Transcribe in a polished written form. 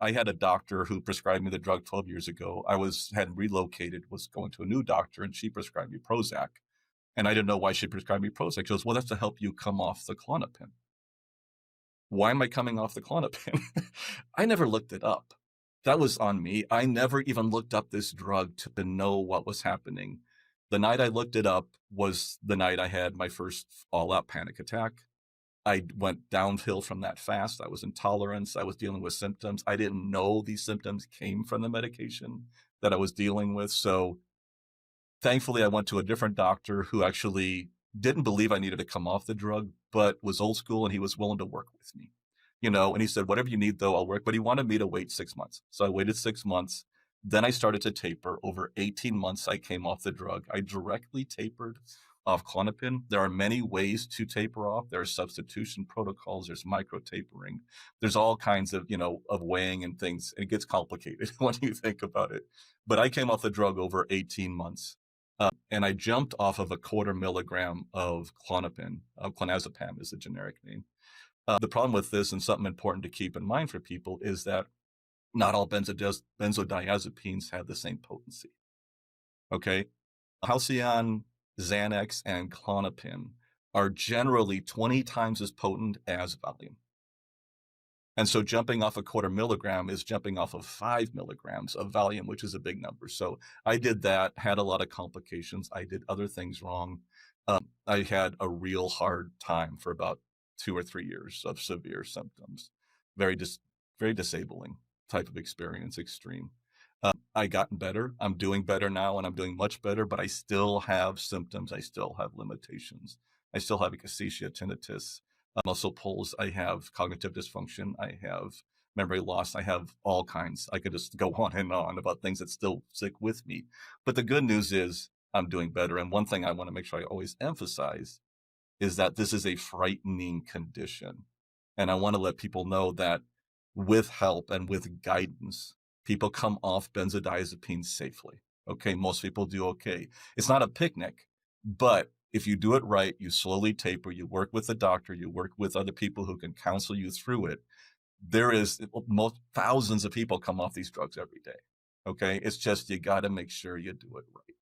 I had a doctor who prescribed me the drug 12 years ago. Had relocated, was going to a new doctor, and she prescribed me Prozac. And I didn't know why she prescribed me Prozac. She goes, well, that's to help you come off the Klonopin. Why am I coming off the Klonopin? I never looked it up. That was on me. I never even looked up this drug to know what was happening. The night I looked it up was the night I had my first all-out panic attack. I went downhill from that fast. I was intolerant. I was dealing with symptoms. I didn't know these symptoms came from the medication that I was dealing with. So thankfully, I went to a different doctor who actually didn't believe I needed to come off the drug, but was old school and he was willing to work with me. And he said, whatever you need, though, I'll work. But he wanted me to wait 6 months. So I waited 6 months. Then I started to taper. Over 18 months, I came off the drug. I directly tapered off Klonopin. There are many ways to taper off. There are substitution protocols. There's micro tapering. There's all kinds of, of weighing and things. It gets complicated when you think about it. But I came off the drug over 18 months. And I jumped off of a 1/4 milligram of Klonopin. Clonazepam is the generic name. The problem with this, and something important to keep in mind for people, is that not all benzodiazepines have the same potency. Okay? Halcyon, Xanax, and Klonopin are generally 20 times as potent as Valium. And so jumping off a 1/4 milligram is jumping off of 5 milligrams of Valium, which is a big number. So I did that, had a lot of complications. I did other things wrong. I had a real hard time for about 2 or 3 years of severe symptoms. Very disabling type of experience, extreme. I gotten better. I'm doing better now, and I'm doing much better, but I still have symptoms. I still have limitations. I still have akathisia, tinnitus, muscle pulls. I have cognitive dysfunction. I have memory loss. I have all kinds. I could just go on and on about things that still stick with me. But the good news is I'm doing better. And one thing I want to make sure I always emphasize is that this is a frightening condition. And I want to let people know that with help and with guidance, people come off benzodiazepines safely. Okay, most people do okay. It's not a picnic, but if you do it right, you slowly taper, you work with the doctor, you work with other people who can counsel you through it. Thousands of people come off these drugs every day. Okay, it's just you got to make sure you do it right.